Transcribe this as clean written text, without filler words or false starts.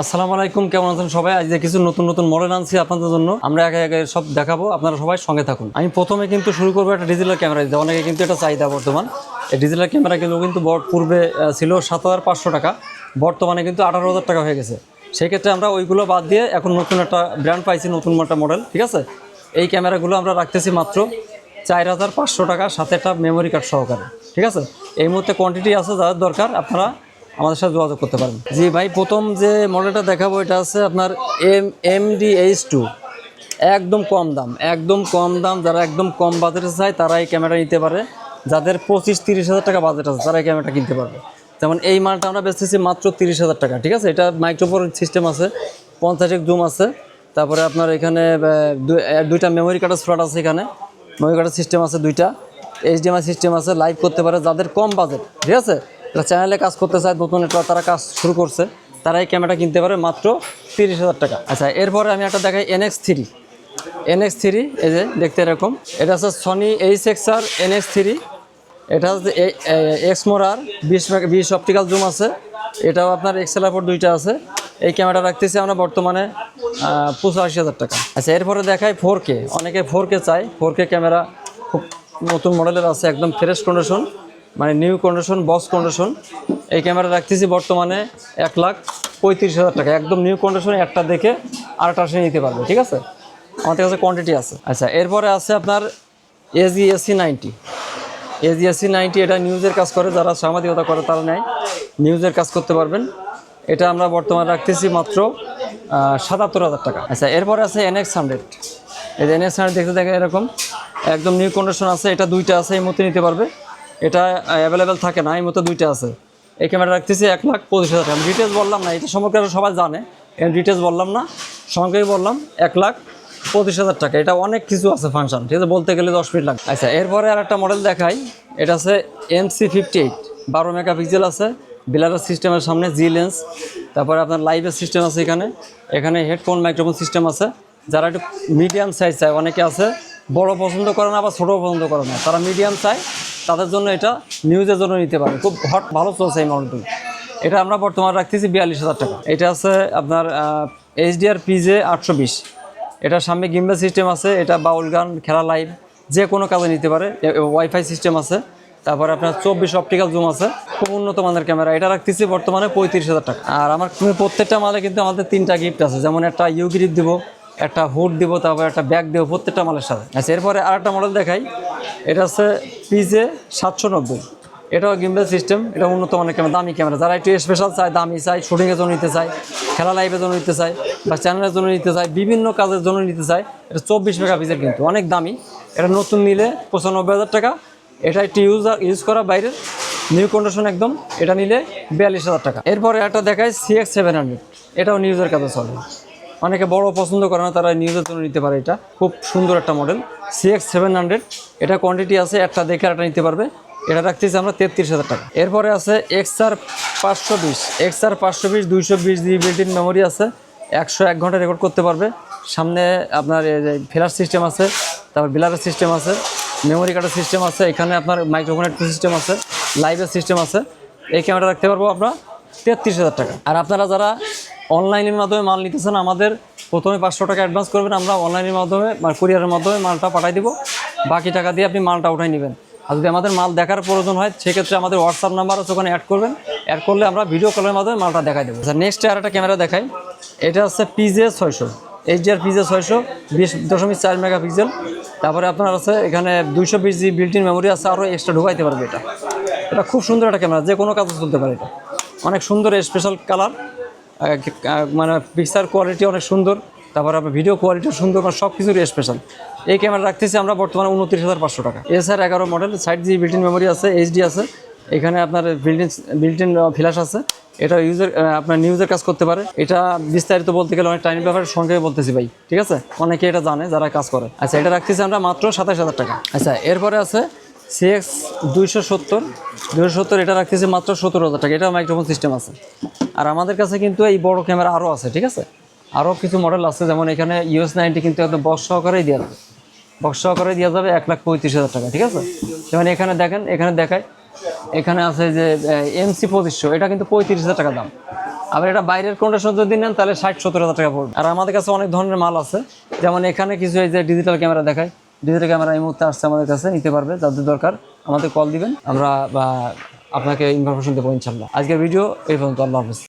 আসসালামু আলাইকুম, কেমন আছেন সবাই? আজ কিছু নতুন নতুন মডেল আনছি আপনাদের জন্য। আমরা একে একে সব দেখাবো, আপনারা সবাই সঙ্গে থাকুন। আমি প্রথমে কিন্তু শুরু করবো একটা ডিজিটাল ক্যামেরা দিতে। অনেকে কিন্তু এটা চাহিদা বর্তমান। এই ডিজিটাল ক্যামেরা কিন্তু পূর্বে ছিল 7,500 টাকা, বর্তমানে কিন্তু 18,000 টাকা হয়ে গেছে। সেই ক্ষেত্রে আমরা ওইগুলো বাদ দিয়ে এখন নতুন একটা ব্র্যান্ড পাইছি, নতুন একটা মডেল। ঠিক আছে, এই ক্যামেরাগুলো আমরা রাখতেছি মাত্র 4,500 টাকা, সাথে একটা মেমোরি কার্ড সহকারে। ঠিক আছে, এই মুহূর্তে কোয়ান্টিটি আছে, যাদের দরকার আপনারা আমাদের সাথে যোগাযোগ করতে পারেন। জি ভাই, প্রথম যে মডেলটা দেখাবো এটা আছে আপনার MDH2। একদম কম দাম, একদম কম দাম। যারা একদম কম বাজেটে চায় তারা এই ক্যামেরা নিতে পারে। যাদের 25-30 হাজার টাকা বাজেট আছে তারা এই ক্যামেরাটা কিনতে পারবে। যেমন এই মালটা আমরা বেচতেছি মাত্র 30,000 টাকা। ঠিক আছে, এটা মাইক্রোফোন সিস্টেম আছে, 50x জুম আছে, তারপরে আপনার এখানে দুইটা মেমোরি কার্ডের স্লট আছে, এখানে মেমোরি কার্ডের সিস্টেম আছে, দুইটা HDMI সিস্টেম আছে, লাইভ করতে পারে। যাদের কম বাজেট, ঠিক আছে, চ্যানেলে কাজ করতে চায়, নতুন একটা তারা কাজ শুরু করছে, তারা এই ক্যামেরাটা কিনতে পারে মাত্র 30,000 টাকা। আচ্ছা, এরপরে আমি একটা দেখাই NX3। এই যে দেখতে এরকম, এটা হচ্ছে সনি HXR NX3। এটা হচ্ছে এক্সমোরার 20 অপটিক্যাল জুম আছে, এটাও আপনার এক্সেলার দুইটা আছে। এই ক্যামেরা রাখতেছি আমরা বর্তমানে 85,000 টাকা। আচ্ছা, এরপরে দেখাই 4K। অনেকে 4K চায়। 4K ক্যামেরা খুব নতুন মডেলের আছে, একদম ফ্রেশ কন্ডিশন, মানে নিউ কন্ডিশন, বক্স কন্ডিশন। এই ক্যামেরা রাখতেছি বর্তমানে 1,35,000 টাকা। একদম নিউ কন্ডিশন, একটা দেখে আরেকটা সে নিতে পারবে। ঠিক আছে, আমাদের কাছে কোয়ান্টিটি আছে। আচ্ছা, এরপরে আছে আপনার AGSC90। এটা নিউজের কাজ করে, যারা সাংবাদিকতা করে তারা নেয়, নিউজের কাজ করতে পারবেন। এটা আমরা বর্তমানে রাখতেছি মাত্র 77,000 টাকা। আচ্ছা, এরপরে আছে NX100। এই যে NX100 দেখতে দেখে এরকম, একদম নিউ কন্ডিশন আছে। এটা দুইটা আছে, এই মধ্যে নিতে পারবে। এটা অ্যাভেলেবেল থাকে না, এই মতো দুইটা আছে। এই ক্যামেরা রাখতেছি 1,25,000 টাকা। আমি ডিটেলস বললাম না, এটা সম্পর্কে সবাই জানে, ডিটেলস বললাম না, সংখ্যাই বললাম 1,25,000 টাকা। এটা অনেক কিছু আছে ফাংশন, ঠিক আছে, বলতে গেলে 10 মিনিট লাগবে। আচ্ছা, এরপরে আর একটা মডেল দেখাই। এটা আছে MC58, 12 মেগাপিক্সেল আছে, বিলারের সিস্টেমের সামনে জি লেন্স, তারপরে আপনার লাইভের সিস্টেম আছে, এখানে হেডফোন মাইক্রোফোন সিস্টেম আছে। যারা একটু মিডিয়াম সাইজ চায়, অনেকে আছে বড় পছন্দ করে না বা ছোটো পছন্দ করে না, তারা মিডিয়াম চায়, তাদের জন্য এটা নিউজের জন্য নিতে পারে। খুব ভালো চলছে এই মডেলটি। এটা আমরা বর্তমানে রাখতেছি 42,000 টাকা। এটা আছে আপনার HDR PJ 820। এটার সামনে গিম্বেল সিস্টেম আছে, এটা বাউল গান, খেলা, লাইভ যে কোনো কাজে নিতে পারে। ওয়াইফাই সিস্টেম আছে, তারপরে আপনার 24 অপটিক্যাল জুম আছে। খুব উন্নত মানের ক্যামেরা। এটা রাখতেছি বর্তমানে 35,000 টাকা। আর আমার প্রত্যেকটা মালে কিন্তু আমাদের 3টা গিফট আছে, যেমন একটা ইউ গ্রিপ দিব, একটা হুড দিব, তারপর একটা ব্যাগ দেবো প্রত্যেকটা মালের সাথে। আচ্ছা, এরপরে আরেকটা মডেল দেখাই। এটা হচ্ছে PJ 790। এটাও গিম্বেল সিস্টেম। এটা উন্নত মানের ক্যামেরা, দামি ক্যামেরা। যারা একটু স্পেশাল চায়, দামি চায়, শুটিংয়ের জন্য নিতে চায়, খেলা লাইভের জন্য নিতে চায়, বা চ্যানেলের জন্য নিতে চায়, বিভিন্ন কাজের জন্য নিতে চায়, এটা 24 মেগাপিক্সেল, কিন্তু অনেক দামি। এটা নতুন নিলে 95,000 টাকা। এটা একটু ইউজ করা বাইরের, নিউ কন্ডিশন একদম। এটা নিলে 42,000 টাকা। এরপরে একটা দেখায় CX700। এটাও নিউজের কাজে চলে, অনেকে বড় পছন্দ করে না, তারা নিউজের জন্য নিতে পারে। এটা খুব সুন্দর একটা মডেল, CX700। এটা কোয়ান্টিটি আছে, একটা দেখে একটা নিতে পারবে। এটা রাখতেছি আমরা 33,000 টাকা। এরপরে আছে XR 520। 220 জিবি বিল্ট-ইন মেমোরি আছে, 101 ঘন্টা রেকর্ড করতে পারবে। সামনে আপনার ফ্ল্যাশ সিস্টেম আছে, তারপর বিলারের সিস্টেম আছে, মেমোরি কার্ডের সিস্টেম আছে, এখানে আপনার মাইক্রোফোনের সিস্টেম আছে, লাইভের সিস্টেম আছে। এই ক্যামেরা রাখতে পারবো আমরা 33,000 টাকা। আর আপনারা যারা অনলাইনের মাধ্যমে মাল নিতেছেন, আমাদের প্রথমে 500 টাকা অ্যাডভান্স করবেন, আমরা অনলাইনের মাধ্যমে কুরিয়ারের মাধ্যমে মালটা পাঠিয়ে দিব। বাকি টাকা দিয়ে আপনি মালটা উঠাই নেবেন। আর যদি আমাদের মাল দেখার প্রয়োজন হয়, সেক্ষেত্রে আমাদের হোয়াটসঅ্যাপ নাম্বার আছে, ওখানে অ্যাড করবেন। অ্যাড করলে আমরা ভিডিও কলের মাধ্যমে মালটা দেখাই দেবো। আচ্ছা, নেক্সট আর একটা ক্যামেরা দেখাই। এটা হচ্ছে PJ 600, HDR PJ 600, 20.4 মেগাপিক্সেল। তারপরে আপনার আছে এখানে 220 জিবি বিল্ট-ইন মেমোরি আছে, আরও এক্সট্রা ঢুকাইতে পারবে। এটা খুব সুন্দর একটা ক্যামেরা, যে কোনো কাজে চলতে পারে। এটা অনেক সুন্দর, স্পেশাল কালার, মানে পিকচার কোয়ালিটি অনেক সুন্দর, তারপর আপনার ভিডিও কোয়ালিটিও সুন্দর, মানে সব কিছুর স্পেশাল। এই ক্যামেরা রাখতেছি আমরা বর্তমানে 29,500 টাকা। SR 11 model, 60 GB built-in memory আছে, HD আছে, এখানে আপনার বিল্ট-ইন ফ্ল্যাশ আছে। এটা আপনার নিউজের কাজ করতে পারে। এটা বিস্তারিত বলতে গেলে অনেক টাইম ব্যাপারে সংখ্যায় বলতেছি ভাই, ঠিক আছে, অনেকে এটা জানে যারা কাজ করে। আচ্ছা, এটা রাখতেছি আমরা মাত্র 27,000 টাকা। আচ্ছা, এরপরে আছে CX 270। এটা রাখতেছি মাত্র 17,000 টাকা। এটা মাইক্রোফোন সিস্টেম আছে। আর আমাদের কাছে কিন্তু এই বড় ক্যামেরা আরও আছে, ঠিক আছে, আরও কিছু মডেল আছে। যেমন এখানে US90 কিন্তু একদম বক্স সহকারেই দেওয়া যাবে, 1,35,000 টাকা। ঠিক আছে, যেমন এখানে দেখেন, এখানে দেখায়, এখানে আছে যে MC 2500। এটা কিন্তু 35,000 টাকা দাম। আবার এটা বাইরের কন্ডিশন যদি নেন তাহলে 60-70 হাজার টাকা পড়বে। আর আমাদের কাছে অনেক ধরনের মাল আছে, যেমন এখানে কিছু এই যে ডিজিটাল ক্যামেরা দেখায়, ডিজিটাল ক্যামেরা এই মুহূর্তে আসছে আমাদের কাছে, নিতে পারবে যাদের দরকার আমাদের কল দিবেন, আমরা আপনাকে ইনফরমেশন দেবো ইনশাল্লাহ। আজকের ভিডিও এই পর্যন্ত, আল্লাহ হাফেজ।